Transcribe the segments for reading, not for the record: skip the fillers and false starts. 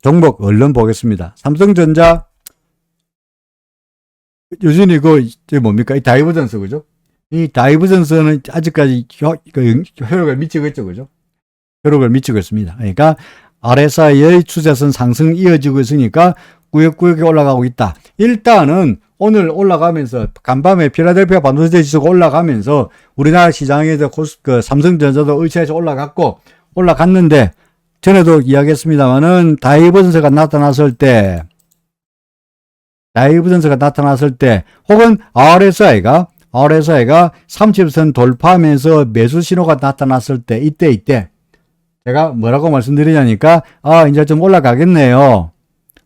종목 얼른 보겠습니다. 삼성전자 요즘에 뭡니까? 이 다이버전스, 그죠? 이 다이버전스는 아직까지 효력을 미치고 있죠, 그죠? 효력을 미치고 있습니다. 그러니까 RSI의 추세선 상승 이어지고 있으니까 꾸역꾸역 올라가고 있다. 일단은 오늘 올라가면서 간밤에 필라델피아 반도체 지수가 올라가면서 우리나라 시장에서 삼성전자도 의체해서 올라갔는데 전에도 이야기했습니다만은 다이버전스가 나타났을 때 혹은 RSI가 30선 돌파하면서 매수 신호가 나타났을 때 이때 제가 뭐라고 말씀드리냐니까 이제 좀 올라가겠네요.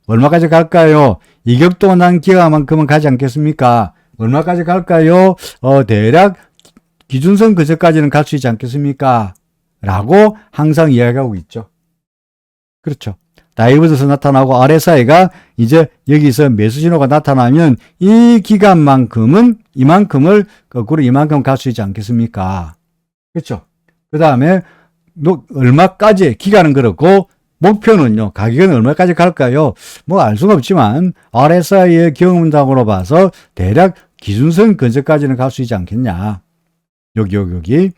얼마까지 갈까요? 이격동안 기간만큼은 가지 않겠습니까? 얼마까지 갈까요? 대략 기준선 근처까지는 갈 수 있지 않겠습니까? 라고 항상 이야기하고 있죠. 그렇죠. 다이버전스 나타나고 RSI가 이제 여기서 매수 신호가 나타나면 이 기간만큼은 이만큼 갈 수 있지 않겠습니까? 그렇죠. 그 다음에 얼마까지 기간은 그렇고 목표는요, 가격은 얼마까지 갈까요? 뭐 알 수가 없지만 RSI의 경험담으로 봐서 대략 기준선 근처까지는 갈 수 있지 않겠냐. 여기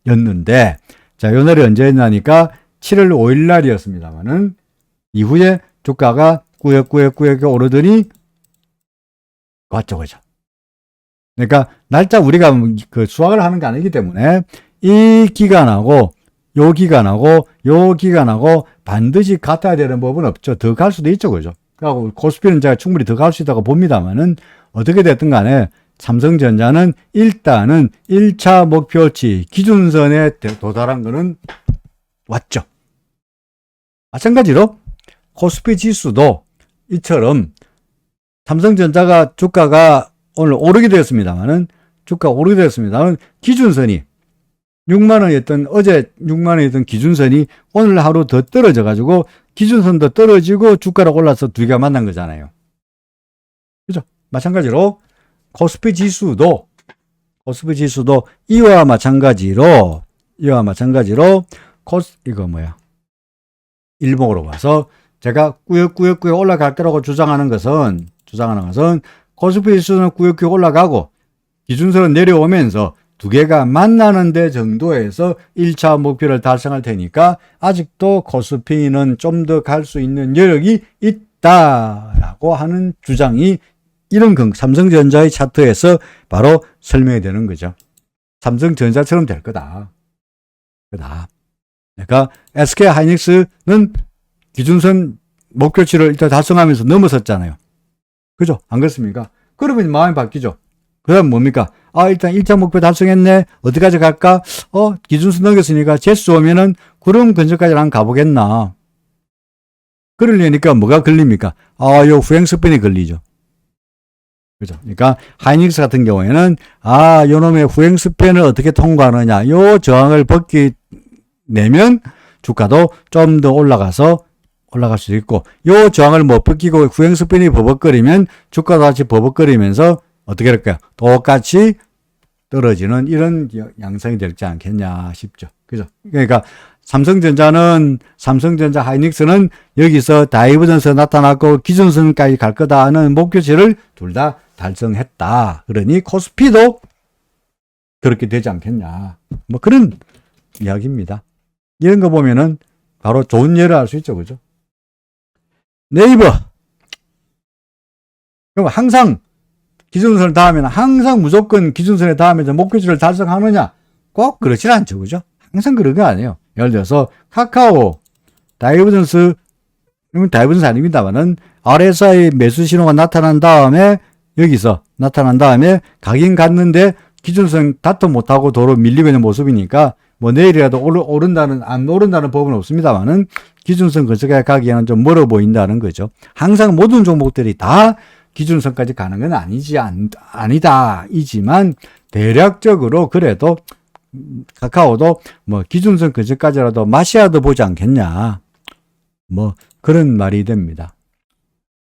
였는데, 자, 요 날이 언제였냐니까 7월 5일 날이었습니다만은 이후에 주가가 꾸역꾸역 오르더니 왔죠, 그죠? 그러니까 날짜 우리가 수학을 하는 게 아니기 때문에 이 기간하고 요 기간하고 반드시 같아야 되는 법은 없죠. 더 갈 수도 있죠, 그죠? 그리고 코스피는 제가 충분히 더 갈 수 있다고 봅니다만은 어떻게 됐든 간에 삼성전자는 일단은 1차 목표치 기준선에 도달한 거는 왔죠. 마찬가지로 코스피 지수도 이처럼 삼성전자가 주가가 오늘 오르게 되었습니다만은 기준선이 6만원이었던 어제 6만원이었던 기준선이 오늘 하루 더 떨어져 가지고 기준선도 떨어지고 주가가 올라서 두 개가 만난 거잖아요. 그죠? 마찬가지로 코스피 지수도 이와 마찬가지로 일봉으로 봐서 제가 꾸역꾸역 올라갈 거라고 주장하는 것은 코스피 지수는 꾸역꾸역 올라가고 기준선은 내려오면서 두 개가 만나는 데 정도에서 1차 목표를 달성할 테니까 아직도 코스피는 좀 더 갈 수 있는 여력이 있다라고 하는 주장이 이런 삼성전자의 차트에서 바로 설명이 되는 거죠. 삼성전자처럼 될 거다. 그러니까 SK 하이닉스는 기준선 목표치를 일단 달성하면서 넘어섰잖아요. 그죠? 안 그렇습니까? 그러면 마음이 바뀌죠. 그 다음 뭡니까? 일단 1차 목표 달성했네. 어디까지 갈까? 기준선 넘겼으니까 재수 오면은 구름 근처까지 난 가보겠나. 그러려니까 뭐가 걸립니까? 요 후행스팬이 걸리죠. 그죠? 그러니까 하이닉스 같은 경우에는 요 놈의 후행스팬을 어떻게 통과하느냐. 요 저항을 내면 주가도 좀 더 올라갈 수 있고, 요 저항을 못 벗기고 후행스팬이 버벅거리면 주가도 같이 버벅거리면서 어떻게 될까요? 똑같이 떨어지는 이런 양상이 되지 않겠냐 싶죠. 그죠? 그러니까 삼성전자 하이닉스는 여기서 다이버전스 나타났고 기준선까지 갈 거다 하는 목표치를 둘 다 달성했다. 그러니 코스피도 그렇게 되지 않겠냐. 뭐 그런 이야기입니다. 이런 거 보면은 바로 좋은 예를 알 수 있죠. 그죠? 네이버. 그럼 항상 기준선을 닿으면 항상 무조건 기준선에 닿으면서 목표치를 달성하느냐? 꼭 그렇진 않죠. 그죠? 항상 그런 거 아니에요. 예를 들어서 카카오, 다이버전스 아닙니다만은 RSI 매수 신호가 나타난 다음에 가긴 갔는데 기준선 닿도 못하고 도로 밀리고 있는 모습이니까 뭐 내일이라도 안 오른다는 법은 없습니다만은 기준선 근처까지 가기에는 좀 멀어 보인다는 거죠. 항상 모든 종목들이 다 기준선까지 가는 건 아니다이지만 대략적으로 그래도 카카오도 뭐 기준선 근처까지라도 마시아도 보지 않겠냐. 뭐 그런 말이 됩니다.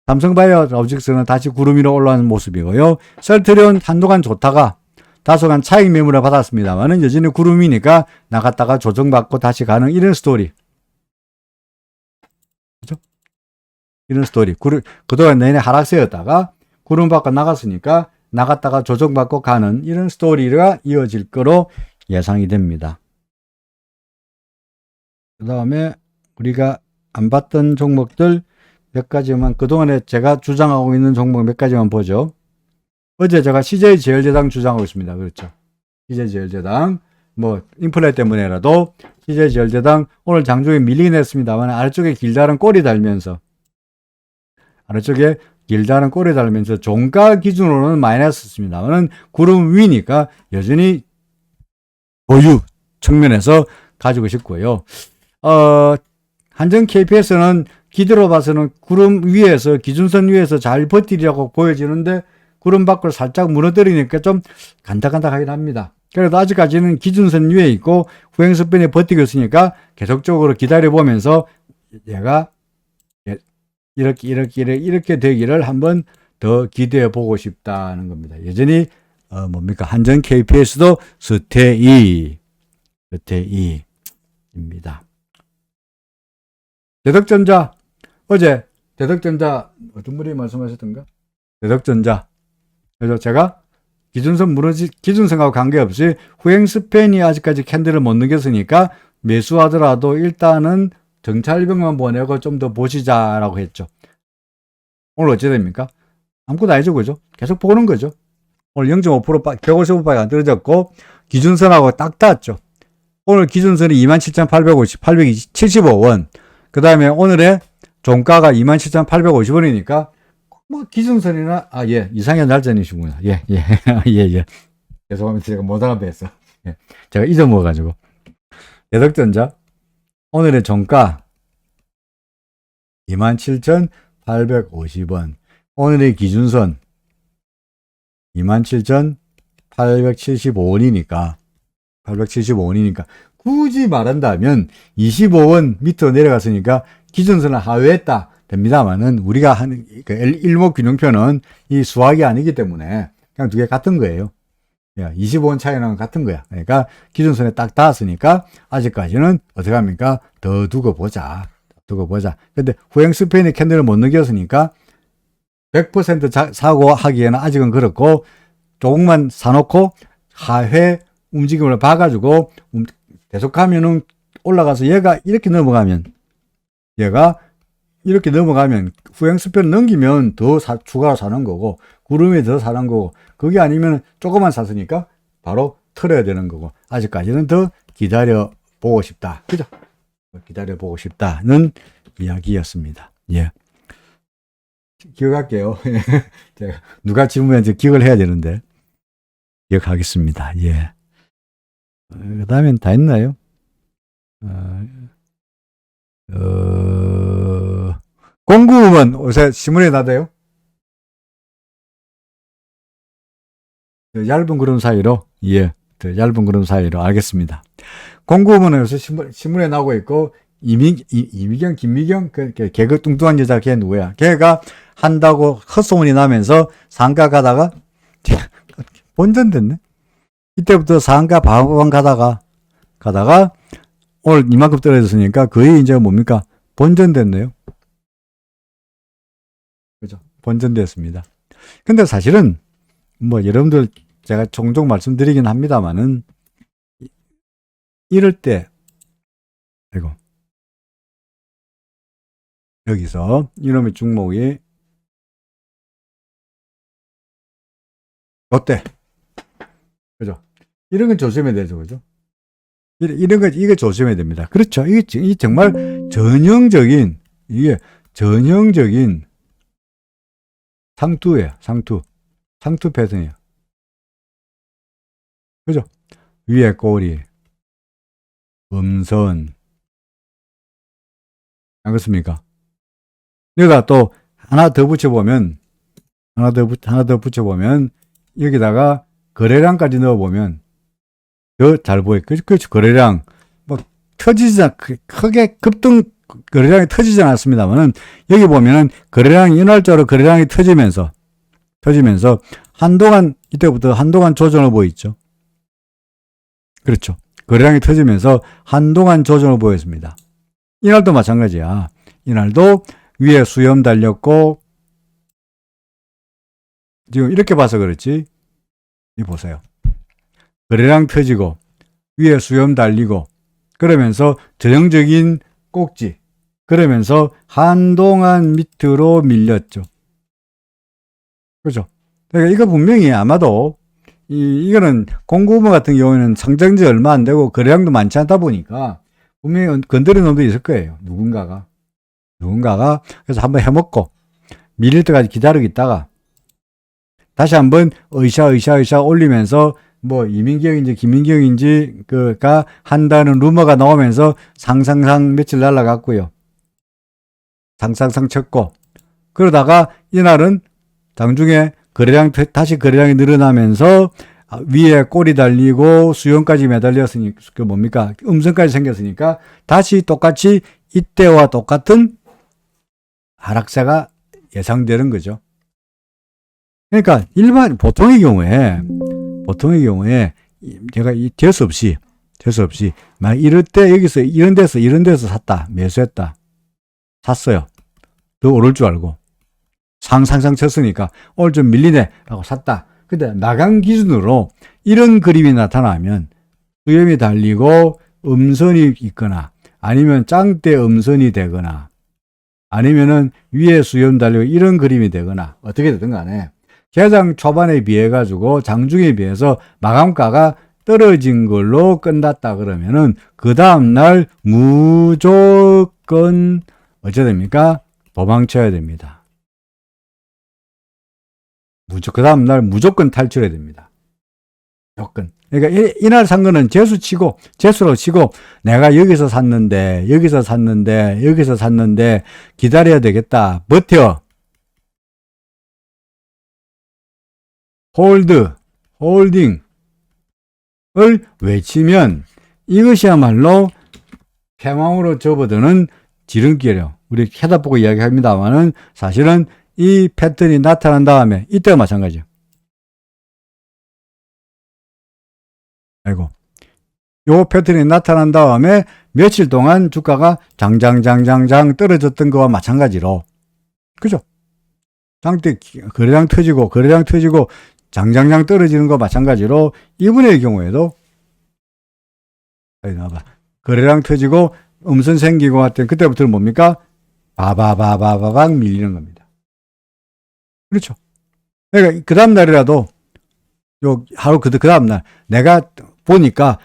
삼성바이오로직스는 다시 구름 위로 올라가는 모습이고요. 셀트리온 한동안 좋다가 다소간 차익 매물을 받았습니다만은 여전히 구름이니까 나갔다가 조정받고 다시 가는 이런 스토리. 그죠? 이런 스토리. 그동안 내내 하락세였다가 구름 밖으로 나갔으니까 나갔다가 조정받고 가는 이런 스토리가 이어질 거로 예상이 됩니다. 그 다음에 우리가 안 봤던 종목들 몇 가지만, 그동안에 제가 주장하고 있는 종목 몇 가지만 보죠. 어제 제가 CJ제일제당 주장하고 있습니다. 그렇죠. CJ제일제당. 뭐, 인플레 때문에라도 CJ제일제당 오늘 장중에 밀리긴 했습니다만 아래쪽에 길다란 꼬리 달면서, 종가 기준으로는 마이너스입니다만 구름 위니까 여전히 보유 측면에서 가지고 싶고요. 한전 KPS는 기대로 봐서는 구름 위에서, 기준선 위에서 잘 버티려고 보여지는데 구름 밖으로 살짝 무너뜨리니까 좀 간닥간닥하긴 합니다. 그래도 아직까지는 기준선 위에 있고 후행스팬이 버티고 있으니까 계속적으로 기다려보면서 얘가 이렇게 되기를 한번 더 기대해 보고 싶다는 겁니다. 여전히 뭡니까? 한전 KPS도 스테이입니다. 대덕전자, 어제 대덕전자 어떤 분이 말씀하셨던가? 대덕전자. 그래서 제가 기준선하고 관계없이 후행스팬이 아직까지 캔들을 못 넘겼으니까 매수하더라도 일단은 정찰병만 보내고 좀 더 보시자라고 했죠. 오늘 어찌 됩니까? 아무것도 아니죠, 그죠? 계속 보는 거죠. 오늘 0.5%, 155밖에 안 떨어졌고, 기준선하고 딱 닿았죠. 오늘 기준선이 27,875원. 그 다음에 오늘의 종가가 27,850원이니까, 뭐, 기준선이나, 이상현 날짜이시구나. 예. 죄송합니다. 제가 못 알아뵀어. 예. 제가 잊어먹어가지고. 대덕전자. 오늘의 종가 27,850원. 오늘의 기준선 27,875원이니까 굳이 말한다면 25원 밑으로 내려갔으니까 기준선을 하회했다 됩니다만은 우리가 하는 일목균형표는 이 수학이 아니기 때문에 그냥 두 개 같은 거예요. 25원 차이는 같은 거야. 그러니까 기준선에 딱 닿았으니까 아직까지는 어떻게 합니까? 더 두고 보자. 근데 후행스팬이 캔들을 못 넘겼으니까 100% 사고 하기에는 아직은 그렇고 조금만 사놓고 하회 움직임을 봐가지고 계속하면은 올라가서 얘가 이렇게 넘어가면 후행스팬 넘기면 더 추가로 사는 거고 구름이 더 사는 거고 그게 아니면 조금만 샀으니까 바로 털어야 되는 거고 아직까지는 더 기다려보고 싶다. 그죠? 기다려보고 싶다는 이야기였습니다. 예. 기억할게요. 제가 누가 질문했는지 기억을 해야 되는데 기억하겠습니다. 예. 그 다음엔 다 했나요? 공구음은 요새 신문에 나대요? 얇은 구름 사이로? 예. 얇은 구름 사이로. 알겠습니다. 공구음은 요새 신문에 나오고 있고, 이미경, 김미경, 개그 뚱뚱한 여자 걔 누구야? 걔가 한다고 헛소문이 나면서 상가 가다가, 본전됐네? 이때부터 상가 방어관 가다가, 오늘 이만큼 떨어졌으니까 거의 이제 뭡니까? 본전됐네요. 그죠? 본전됐습니다. 근데 사실은, 뭐, 여러분들 제가 종종 말씀드리긴 합니다만은, 이럴 때, 여기서 이놈의 종목이, 어때? 그죠? 이런 건 조심해야 되죠. 그죠? 이런 거, 이거 조심해야 됩니다. 그렇죠. 이게 정말 전형적인 상투예요. 상투 패턴이에요. 그죠? 위에 꼬리, 음선. 안 그렇습니까? 여기다 또 하나 더 붙여보면, 여기다가 거래량까지 넣어보면 더 잘 보여요. 그렇죠. 거래량. 뭐, 크게 거래량이 터지지 않았습니다만은, 여기 보면은 거래량이 일괄적으로 거래량이 터지면서, 이때부터 한동안 조정을 보였죠. 그렇죠. 거래량이 터지면서 한동안 조정을 보였습니다. 이날도 마찬가지야. 이날도 위에 수염 달렸고, 지금 이렇게 봐서 그렇지. 이 보세요. 거래량 터지고, 위에 수염 달리고, 그러면서 전형적인 꼭지. 그러면서 한동안 밑으로 밀렸죠. 그죠? 그러니까 이거 분명히 아마도 이거는 공구모 같은 경우에는 상장지 얼마 안 되고 거래량도 많지 않다 보니까 분명히 건드린 놈도 있을 거예요. 누군가가. 그래서 한번 해먹고 밀릴 때까지 기다리고 있다가 다시 한번 으쌰 올리면서 뭐 이민경인지 김민경인지 그가 한다는 루머가 나오면서 상상상 며칠 날라갔고요. 상상상 쳤고 그러다가 이날은 장중에 다시 거래량이 늘어나면서 위에 꼬리 달리고 수영까지 매달렸으니까 그 뭡니까 음성까지 생겼으니까 다시 똑같이 이때와 똑같은 하락세가 예상되는 거죠. 그러니까 보통의 경우에 제가 재수 없이 막 이럴 때 여기서 이런 데서 샀다 매수했다 샀어요. 더 오를 줄 알고 상상 쳤으니까 오늘 좀 밀리네 라고 샀다. 근데 나간 기준으로 이런 그림이 나타나면 수염이 달리고 음선이 있거나 아니면 짱대 음선이 되거나 아니면은 위에 수염 달리고 이런 그림이 되거나 어떻게 되든 간에 개장 초반에 비해 가지고 장중에 비해서 마감가가 떨어진 걸로 끝났다 그러면은 그 다음날 무조건 어찌 됩니까? 도망쳐야 됩니다. 그 다음날 무조건 탈출해야 됩니다. 무조건. 그러니까 이날 산 거는 재수로 치고 내가 여기서 샀는데 기다려야 되겠다. 버텨. 홀딩을 외치면 이것이야말로 패망으로 접어드는 지름길이에요. 우리 해답 보고 이야기합니다만은 사실은 이 패턴이 나타난 다음에 이때가 마찬가지예요. 요 패턴이 나타난 다음에 며칠 동안 주가가 장장 떨어졌던 거와 마찬가지로 그죠? 장대 거래량 터지고 장장장 떨어지는 거 마찬가지로 이분의 경우에도 거래량 터지고 음선 생기고 하여튼 그때부터는 뭡니까? 바바바바바박 밀리는 겁니다. 그렇죠. 그러니까 그 다음 날이라도 하루 그 다음 날 내가 보니까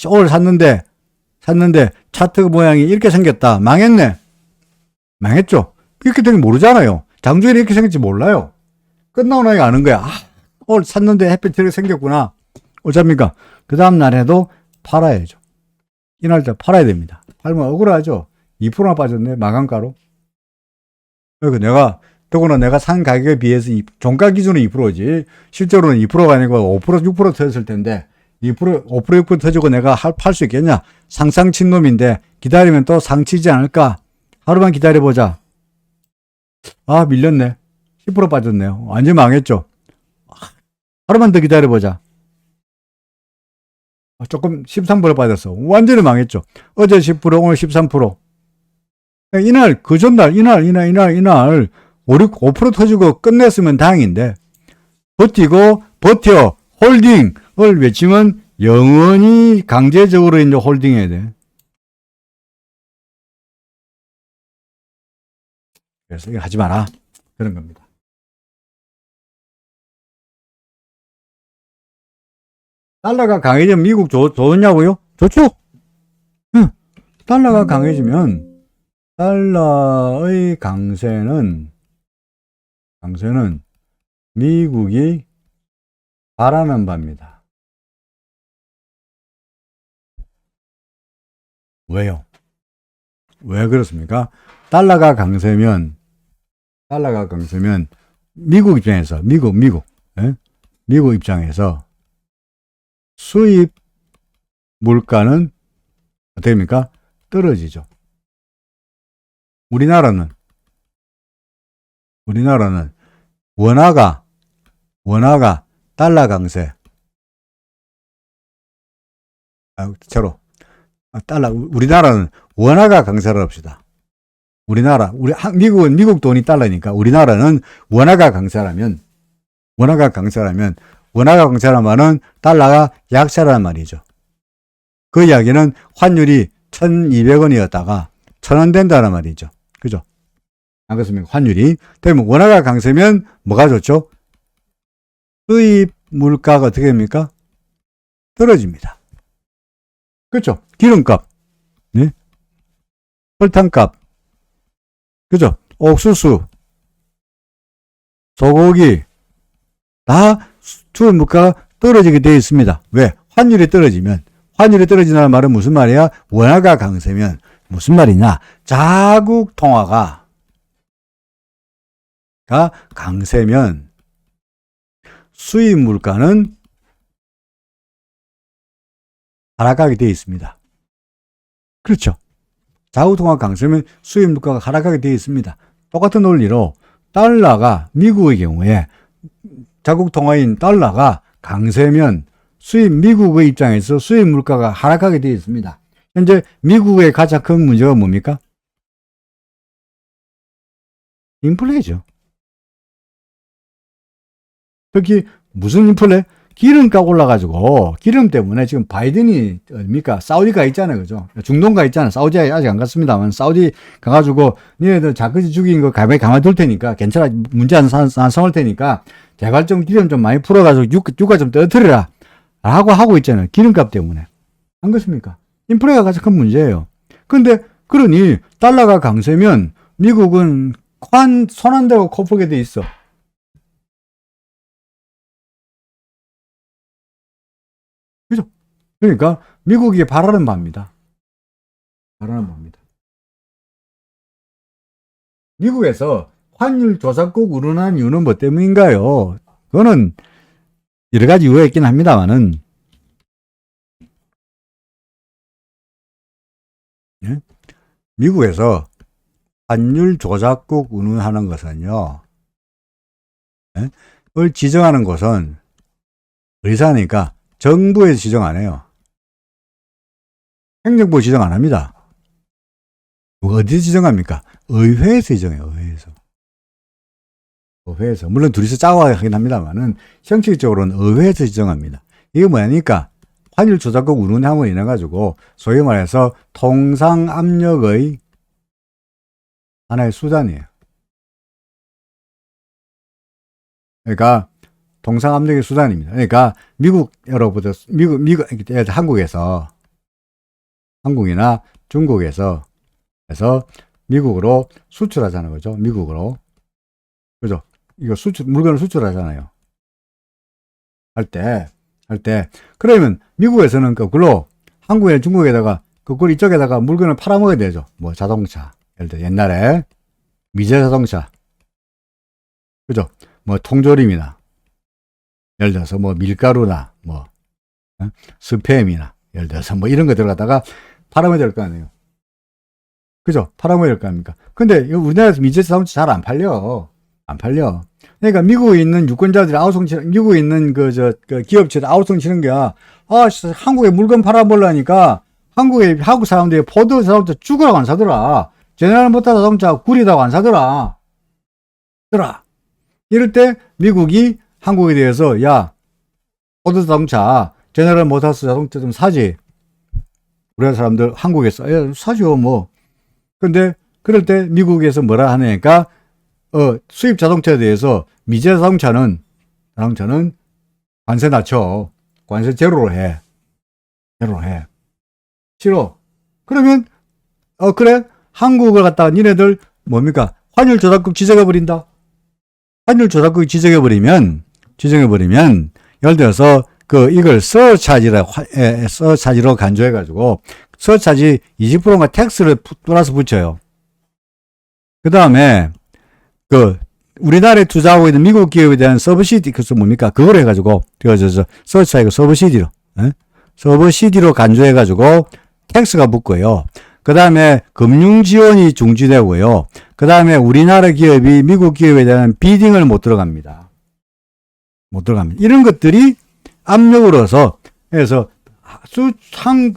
오늘 샀는데 차트 모양이 이렇게 생겼다. 망했죠. 이렇게 되면 모르잖아요. 장중에 이렇게 생길지 몰라요. 끝나고 나니까 아는 거야. 오늘 샀는데 햇빛 이렇게 생겼구나. 어쩝니까? 그 다음 날에도 팔아야죠. 이날 때 팔아야 됩니다. 팔면 억울하죠. 2%나 빠졌네. 마감가로. 그러니까 더구나 내가 산 가격에 비해서 종가 기준은 2%지 실제로는 2%가 아니고 5% 6% 터졌을 텐데 5% 6% 터지고 내가 팔 수 있겠냐. 상상 친 놈인데 기다리면 또 상치지 않을까. 하루만 기다려보자. 밀렸네. 10% 빠졌네요. 완전 망했죠. 하루만 더 기다려보자. 조금 13% 빠졌어. 완전히 망했죠. 어제 10% 오늘 13%. 이날 그 전날 이날 5, 5% 터지고 끝냈으면 다행인데 버텨 홀딩을 외치면 영원히 강제적으로 이제 홀딩해야 돼. 그래서 이거 하지 마라. 그런 겁니다. 달러가 강해지면 미국 좋냐고요? 좋죠? 응. 달러가 강해지면 달러의 강세는 미국이 바라는 바입니다. 왜요? 왜 그렇습니까? 달러가 강세면 미국 입장에서 미국 입장에서 수입 물가는 어떻게 됩니까? 떨어지죠. 우리나라는 원화가 달러 강세. 우리나라는 원화가 강세를 합시다. 미국은 미국 돈이 달러니까 우리나라는 원화가 강세라면 달러가 약세라는 말이죠. 그 이야기는 환율이 1,200원이었다가 1,000원 된다는 말이죠. 그죠? 안 그렇습니까? 환율이. 그러면 원화가 강세면 뭐가 좋죠? 수입 물가가 어떻게 됩니까? 떨어집니다. 그렇죠? 기름값, 네? 설탕값, 그죠? 옥수수, 소고기, 다 수입 물가가 떨어지게 되어 있습니다. 왜? 환율이 떨어진다는 말은 무슨 말이야? 원화가 강세면 무슨 말이냐? 자국 통화가 강세면 수입 물가는 하락하게 되어 있습니다. 그렇죠. 자국 통화 강세면 수입 물가가 하락하게 되어 있습니다. 똑같은 논리로 달러가 미국의 경우에 자국 통화인 달러가 강세면 미국의 입장에서 수입 물가가 하락하게 되어 있습니다. 현재 미국의 가장 큰 문제가 뭡니까? 인플레죠. 특히 무슨 인플레? 기름값 올라가지고 기름 때문에 지금 바이든이 뭡니까? 사우디가 있잖아요. 그죠? 중동가 있잖아요. 사우디에 아직 안 갔습니다만 사우디 가가지고 니네들 자크지 죽인 거 가만둘 테니까 괜찮아. 문제 안 삼을 테니까 제발 좀 기름 좀 많이 풀어가지고 유가 좀 떨어뜨려라 라고 하고 있잖아요. 기름값 때문에. 안 그렇습니까? 인플레가 가장 큰 문제예요. 근데 그러니 달러가 강세면 미국은 손 안 대고 코 풀게 돼 있어. 그죠? 그러니까 미국이 바라는 바입니다. 미국에서 환율 조작국 운운한 이유는 뭐 때문인가요? 그거는 여러 가지 이유가 있긴 합니다만은 예? 미국에서 환율 조작국 운운하는 것은요. 예? 그걸 지정하는 것은 의사니까 정부에서 지정 안 해요. 행정부 지정 안 합니다. 어디서 지정합니까? 의회에서 지정해요. 의회에서. 물론 둘이서 짜고 하긴 합니다만은 형식적으로는 의회에서 지정합니다. 이게 뭐냐니까 환율 조작국 운운함으로 인해 가지고 소위 말해서 통상 압력의 하나의 수단이에요. 그러니까 통상 압력의 수단입니다. 그러니까 한국이나 중국에서 미국으로 수출하자는 거죠. 미국으로. 그죠? 이거 물건을 수출하잖아요. 할 때. 그러면 미국에서는 거꾸로 한국이나 중국에다가 거꾸로 이쪽에다가 물건을 팔아먹어야 되죠. 뭐 자동차. 예를 들어 옛날에 미제 자동차. 그죠? 뭐 통조림이나 예를 들어서 뭐 밀가루나 뭐 스팸이나 예를 들어서 뭐 이런 거 들어갔다가 팔아먹어야 될 거 아니에요. 그죠? 팔아먹어야 될 거 아닙니까? 근데 우리나라에서 미제 자동차 잘 안 팔려. 그러니까 미국에 있는 유권자들이 아우성 치는, 미국에 있는 그 기업체들 아우성 치는 거야. 한국에 물건 팔아먹으려니까 한국 사람들이 포드 자동차 죽으라고 안 사더라. 제네럴 모터 자동차 구리다고 안 사더라. 이럴 때 미국이 한국에 대해서 야, 포드 자동차, 제네럴 모터스 자동차 좀 사지. 우리나라 사람들 한국에서 사죠 뭐. 근데 그럴 때 미국에서 뭐라 하냐니까 수입 자동차에 대해서 미제 자동차는 관세 낮춰. 관세 제로로 해. 싫어. 그러면 그래. 한국을 갖다가 니네들 뭡니까? 환율 조작국 지정해버린다. 환율 조작국 지정해버리면 예를 들어서 이걸 서차지로 간주해가지고 서차지 20%가 텍스를 플러스 붙여요. 그 다음에 우리나라에 투자하고 있는 미국 기업에 대한 서브시디, 그래서 뭡니까? 그걸 해가지고, 서차이가 서브시디로 간주해가지고, 텍스가 붙고요. 그 다음에 금융 지원이 중지되고요. 그 다음에 우리나라 기업이 미국 기업에 대한 비딩을 못 들어갑니다. 이런 것들이 압력으로서, 그래서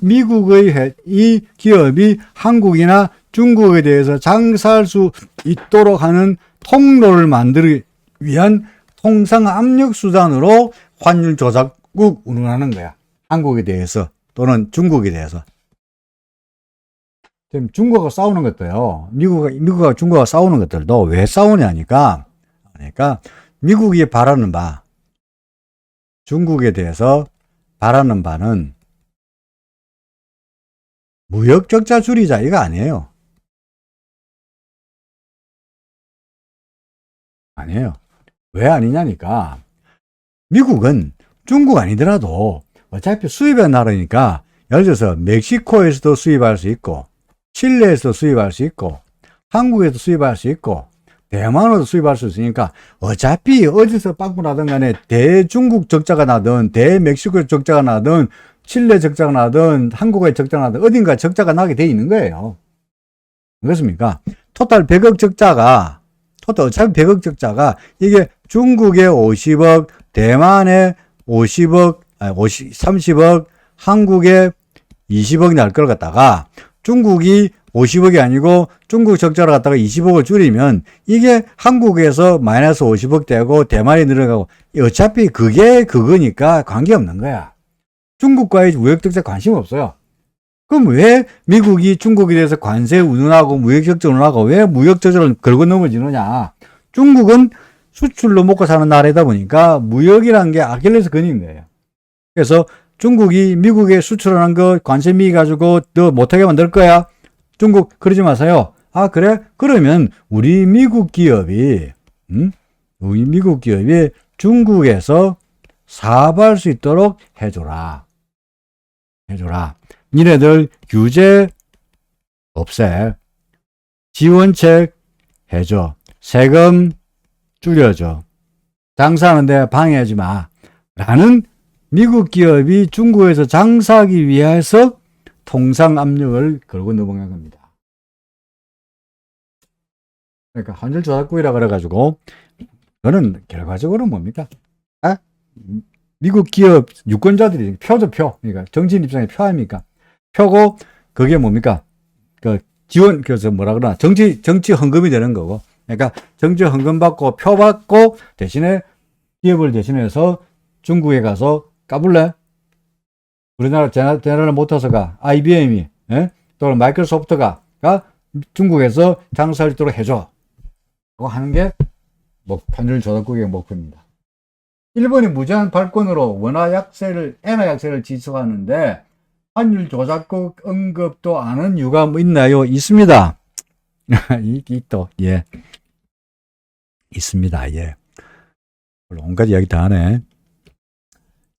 미국의 이 기업이 한국이나 중국에 대해서 장사할 수 있도록 하는 통로를 만들기 위한 통상 압력 수단으로 환율 조작국 운운하는 거야. 한국에 대해서 또는 중국에 대해서. 지금 중국과 싸우는 것도요. 미국과 중국과 싸우는 것들도 왜 싸우냐니까. 그러니까 미국이 바라는 바, 중국에 대해서 바라는 바는 무역 적자 줄이자 이거 아니에요. 아니에요. 왜 아니냐니까. 미국은 중국 아니더라도 어차피 수입의 나라니까 예를 들어서 멕시코에서도 수입할 수 있고 칠레에서도 수입할 수 있고 한국에서 수입할 수 있고 대만으로도 수입할 수 있으니까 어차피 어디서 빵꾸 나든 간에 대중국 적자가 나든 대멕시코 적자가 나든 칠레 적자가 나든 한국의 적자가 나든 어딘가 적자가 나게 돼 있는 거예요. 그렇습니까? 토탈 100억 적자가 어차피 100억 적자가 이게 중국의 50억, 대만의 50억, 30억, 한국의 20억이 날 걸 갖다가 중국이 50억이 아니고 중국 적자를 갖다가 20억을 줄이면 이게 한국에서 마이너스 50억 되고 대만이 늘어가고 어차피 그게 그거니까 관계없는 거야. 중국과의 무역 적자 관심 없어요. 그럼 왜 미국이 중국에 대해서 관세 운운하고 무역 적자 운운하고 왜 무역 적자를 걸고 넘어지느냐. 중국은 수출로 먹고 사는 나라이다 보니까 무역이라는 게 아킬레스 건인 거예요. 그래서 중국이 미국에 수출하는 거 관세 미기 가지고 너 못하게 만들 거야. 중국 그러지 마세요. 아 그래? 그러면 우리 미국 기업이 중국에서 사업할 수 있도록 해줘라. 니네들 규제 없애. 지원책 해줘. 세금 줄여줘. 장사하는데 방해하지 마. 라는 미국 기업이 중국에서 장사하기 위해서 통상 압력을 걸고 넘어간 겁니다. 그러니까 환율 조작국이라 그래가지고 저는 결과적으로 뭡니까? 미국 기업 유권자들이 표죠, 표. 그러니까 정치인 입장에 표 아닙니까? 표고 그게 뭡니까? 그 지원 그래서 뭐라 그러나 정치 헌금이 되는 거고. 그러니까 정치 헌금 받고 표 받고 대신에 기업을 대신해서 중국에 가서 까불래? 우리나라 제너럴 모터스가 IBM이 또는 마이크로소프트가 중국에서 장사할 수 있도록 해줘. 그거 하는 게 환율 조작국의 목표입니다. 일본이 무제한 발권으로 엔화 약세를 지속하는데 환율 조작국 언급도 안 한 이유가 뭐 있나요? 있습니다. 예. 있습니다. 예. 온갖 이야기 다 하네.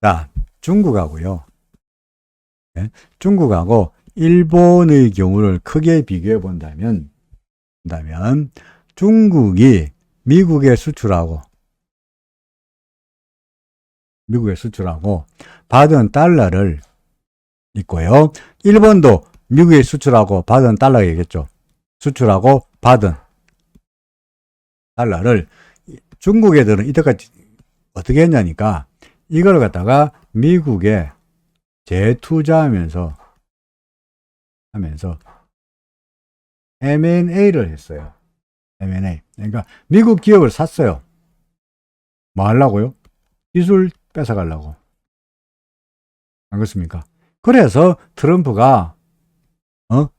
자, 중국하고요. 예? 중국하고 일본의 경우를 크게 비교해 본다면 중국이 미국에 수출하고 받은 달러를 있고요. 일본도 미국에 수출하고 받은 달러겠죠. 수출하고 받은 달러를 중국 애들은 이때까지 어떻게 했냐니까 이걸 갖다가 미국에 재투자하면서 M&A를 했어요. M&A. 그러니까 미국 기업을 샀어요. 뭐 하려고요? 기술 뺏어가려고. 안 그렇습니까? 그래서 트럼프가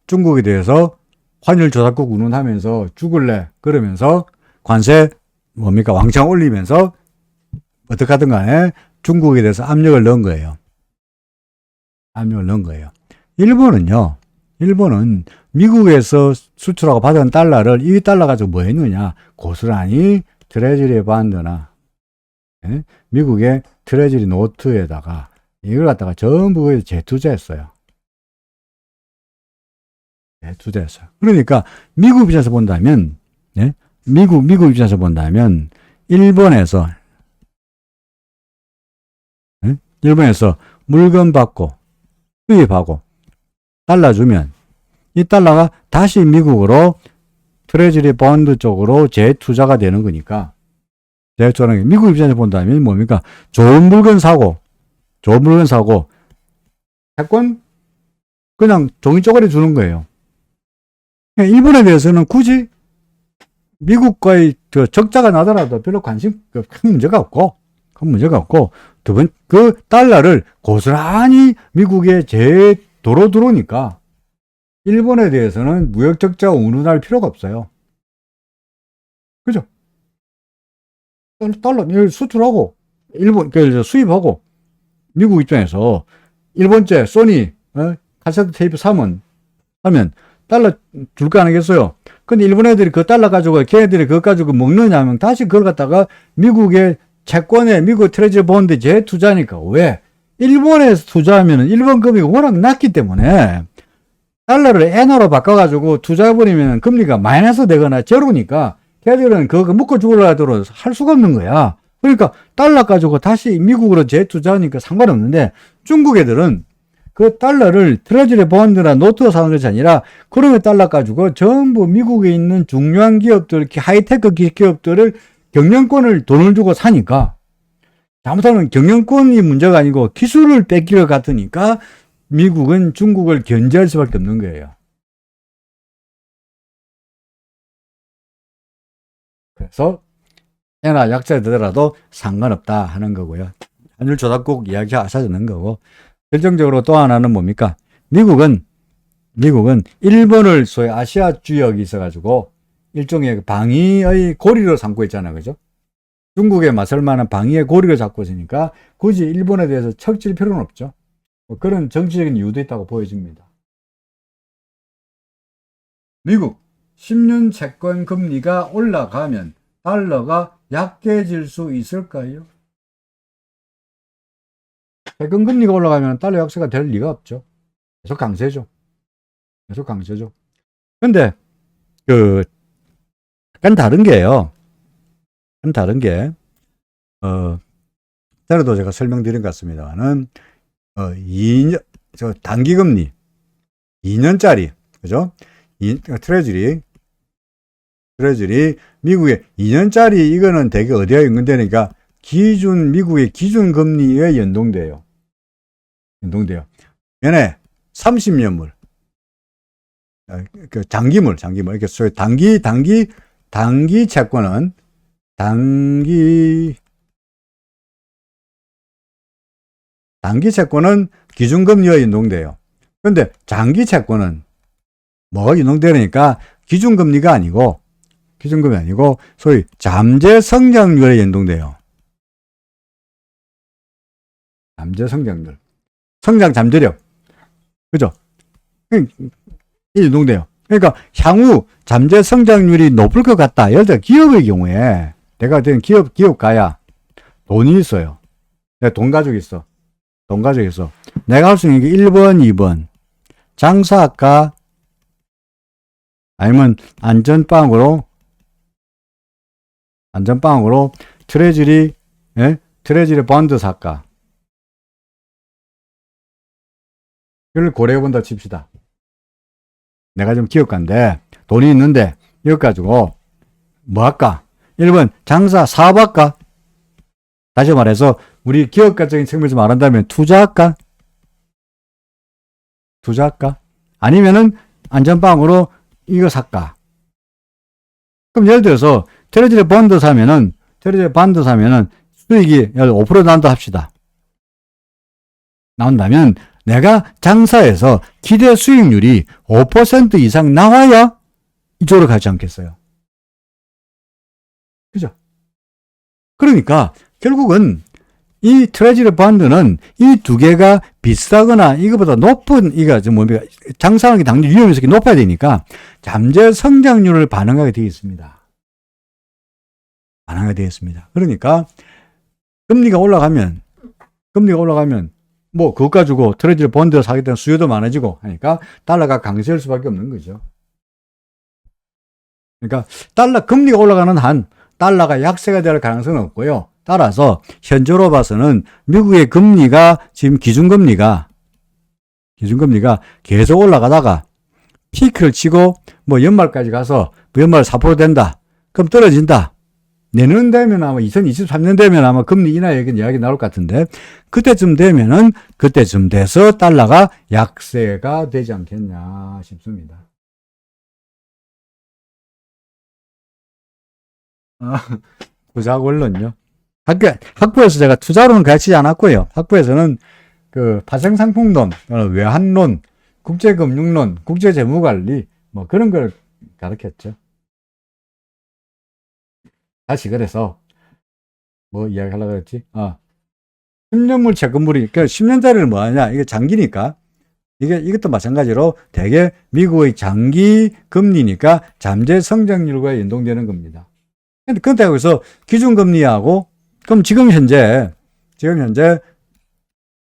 중국에 대해서 환율 조작국 운운하면서 죽을래 그러면서 관세 왕창 올리면서 어떻게 하든 간에 중국에 대해서 압력을 넣은 거예요. 일본은 미국에서 수출하고 받은 달러를 이 달러 가지고 뭐 했느냐 고스란히 트레저리 반드나 미국의 트레저리 노트에다가 이걸 갖다가 전부 재투자했어요. 그러니까 미국 입장에서 본다면 미국 입장에서 본다면 일본에서 물건 받고 수입하고 달러 주면 이 달러가 다시 미국으로 트레저리 본드 쪽으로 재투자가 되는 거니까 재투자는 미국 입장에서 본다면 뭡니까? 좋은 물건 사고 채권 그냥 종이 쪼가리 주는 거예요. 일본에 대해서는 굳이 미국과의 적자가 나더라도 별로 관심, 큰 문제가 없고, 두 번, 그 달러를 고스란히 미국에 도로 들어오니까, 일본에 대해서는 무역 적자 운운할 필요가 없어요. 그죠? 달러, 수출하고, 수입하고, 미국 입장에서, 일본제, 소니, 카세트 테이프 하면, 달러 줄 거 아니겠어요? 근데 일본 애들이 그 달러 가지고, 걔네들이 그거 가지고 먹느냐 하면, 다시 그걸 갖다가 미국의 채권에, 미국 트레저리 본드에 재투자니까. 왜? 일본에서 투자하면은, 일본 금리가 워낙 낮기 때문에, 달러를 엔화로 바꿔가지고 투자해버리면 금리가 마이너스 되거나 제로니까 걔들은 그거 묶어 죽으려고 할 수가 없는 거야. 그러니까 달러 가지고 다시 미국으로 재투자하니까 상관없는데 중국 애들은 그 달러를 트레저리 본드나 노트로 사는 것이 아니라 그러면 달러 가지고 전부 미국에 있는 중요한 기업들, 하이테크 기업들을 경영권을 돈을 주고 사니까 잘못하면 경영권이 문제가 아니고 기술을 뺏길 것 같으니까 미국은 중국을 견제할 수밖에 없는 거예요. 그래서 엔화 약세되더라도 상관없다 하는 거고요. 환율 조작국 이야기 하셔주는 거고. 결정적으로 또 하나는 뭡니까? 미국은 일본을 소위 아시아 주역이 있어가지고 일종의 방위의 고리로 삼고 있잖아요. 그죠? 중국에 맞설 만한 방위의 고리를 잡고 있으니까 굳이 일본에 대해서 척질 필요는 없죠. 그런 정치적인 이유도 있다고 보여집니다. 미국 10년 채권 금리가 올라가면 달러가 약해질 수 있을까요? 채권 금리가 올라가면 달러 약세가 될 리가 없죠. 계속 강세죠. 근데 약간 다른 게요. 전에도 제가 설명드린 것 같습니다만은 단기금리 2년짜리 그죠? 트레저리 미국의 2년짜리 이거는 되게 어디에 연동되니까 미국의 기준금리에 연동돼요. 얘네 30년물 장기물 이렇게 소위 단기 채권은 단기 채권은 기준금리와 연동돼요. 그런데 장기 채권은 뭐가 연동되니까 기준금리가 아니고 소위 잠재 성장률에 연동돼요. 잠재 성장률. 성장 잠재력. 그죠? 연동돼요. 그러니까 향후 잠재 성장률이 높을 것 같다. 예를 들어 기업의 경우에 내가 된 기업가야 돈이 있어요. 내가 돈 가지고 있어. 내가 할 수 있는 게 1번, 2번. 장사할까? 아니면 안전빵으로 트레저리 본드 살까? 이걸 고려해본다 칩시다. 내가 좀 기업가인데 돈이 있는데 이거 가지고 뭐 할까? 1번 장사 사업할까? 다시 말해서 우리 기업가적인 측면에서 말한다면 투자할까? 아니면은 안전빵으로 이거 살까? 그럼 예를 들어서 트레저리 본드 사면은 수익이 5% 나온다 합시다. 나온다면 내가 장사해서 기대 수익률이 5% 이상 나와야 이쪽으로 가지 않겠어요? 그죠? 그러니까 결국은 이 트레저리 본드는 이 두 개가 비슷하거나 이거보다 높은 장사하는 게 당연히 위험성이 높아야 되니까 잠재 성장률을 반영하게 되어 있습니다. 그러니까 금리가 올라가면 뭐 그것 가지고 트레저리 본드를 사겠다는 수요도 많아지고 하니까 달러가 강세할 수밖에 없는 거죠. 그러니까 금리가 올라가는 한 달러가 약세가 될 가능성은 없고요. 따라서 현재로 봐서는 미국의 금리가 지금 기준금리가 계속 올라가다가 피크를 치고 뭐 연말까지 가서 연말 4% 된다. 그럼 떨어진다. 내년 되면 아마 2023년 되면 아마 금리 인하 이야기 나올 것 같은데 그때쯤 돼서 달러가 약세가 되지 않겠냐 싶습니다. 투자 권론요. 학부에서 제가 투자론은 가르치지 않았고요. 학부에서는 그 파생상품론, 외환론, 국제금융론, 국제재무관리, 뭐 그런 걸 가르쳤죠. 다시 그래서, 뭐 이야기 하려고 했지? 10년물 채권물이, 그러니까 10년짜리를 뭐 하냐? 이게 장기니까. 이것도 마찬가지로 대개 미국의 장기 금리니까 잠재 성장률과 연동되는 겁니다. 근데 여기서 기준금리하고, 그럼 지금 현재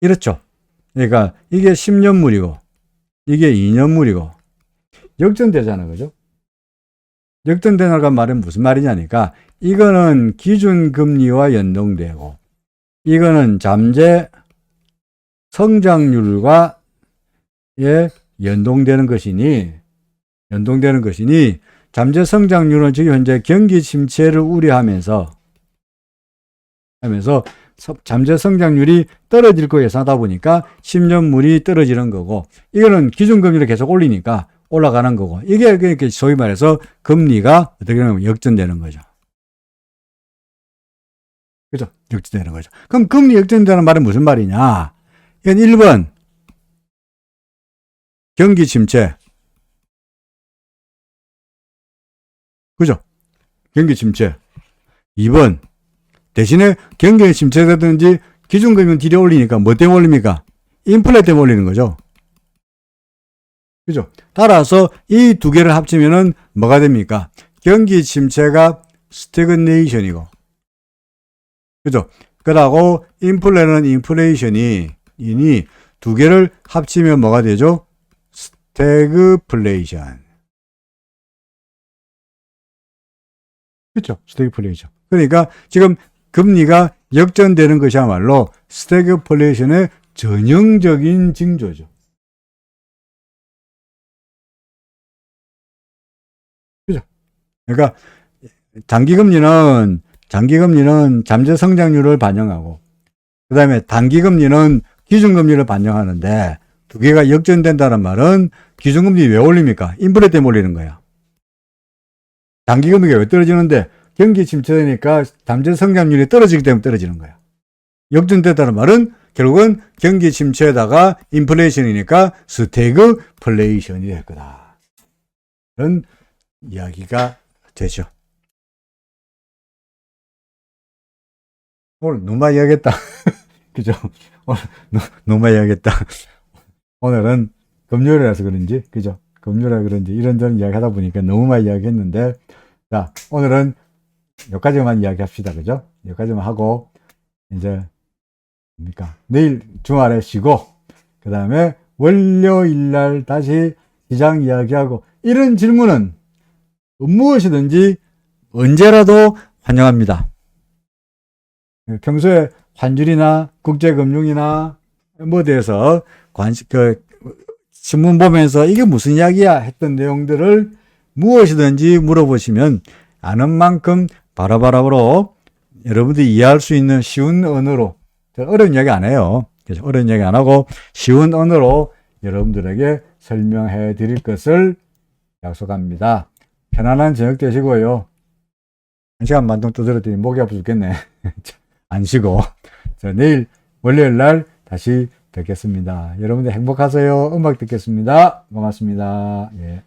이렇죠. 그러니까 이게 10년물이고, 이게 2년물이고, 역전되잖아. 그죠? 역전되는 말은 무슨 말이냐니까, 이거는 기준금리와 연동되고, 이거는 잠재 성장률과 연동되는 것이니 잠재 성장률은 지금 현재 경기 침체를 우려하면서 잠재 성장률이 떨어질 거 예상하다 보니까 10년물이 떨어지는 거고, 이거는 기준금리를 계속 올리니까 올라가는 거고, 이게 소위 말해서 금리가 어떻게 보면 역전되는 거죠. 그죠? 역전되는 거죠. 그럼 금리 역전되는 말은 무슨 말이냐? 이건 1번 경기 침체. 그죠? 경기 침체. 2번 대신에 경기 침체라든지 기준금리 들여 올리니까 뭐 때문에 올립니까? 인플레 때문에 올리는 거죠. 그죠? 따라서 이 두 개를 합치면은 뭐가 됩니까? 경기 침체가 스태그네이션이고, 그죠? 그러고 인플레는 인플레이션이 두 개를 합치면 뭐가 되죠? 스태그플레이션. 그렇죠? 스태그플레이션. 그러니까 지금 금리가 역전되는 것이야말로 스태그플레이션의 전형적인 징조죠. 그죠? 그러니까 장기금리는 잠재 성장률을 반영하고, 그 다음에 단기금리는 기준금리를 반영하는데, 두 개가 역전된다는 말은 기준금리 왜 올립니까? 인플레 때문에 올리는 거야. 단기금리가 왜 떨어지는데? 경기 침체되니까 잠재 성장률이 떨어지기 때문에 떨어지는 거야. 역전됐다는 말은 결국은 경기 침체에다가 인플레이션이니까 스태그플레이션이 될 거다. 그런 이야기가 되죠. 오늘 너무 많이 이야기했다. 그죠? 오늘 너무 많이 이야기했다. 오늘은 금요일이라서 그런지, 그죠? 금요일이라 그런지 이런저런 이야기 하다 보니까 너무 많이 이야기했는데, 자, 오늘은 여기까지만 이야기합시다. 그죠? 여기까지만 하고, 이제, 뭡니까? 내일 주말에 쉬고, 그 다음에 월요일 날 다시 시장 이야기하고, 이런 질문은 무엇이든지 언제라도 환영합니다. 평소에 환율이나 국제금융이나 뭐 대해서 신문 보면서 이게 무슨 이야기야 했던 내용들을 무엇이든지 물어보시면 아는 만큼 바로바로 여러분들이 이해할 수 있는 쉬운 언어로, 어려운 이야기 안 해요. 그래서 어려운 이야기 안 하고 쉬운 언어로 여러분들에게 설명해 드릴 것을 약속합니다. 편안한 저녁 되시고요. 1시간만 동 두드렸더니 목이 아파 죽겠네. 안 쉬고. 내일 월요일 날 다시 뵙겠습니다. 여러분들 행복하세요. 음악 듣겠습니다. 고맙습니다. 예.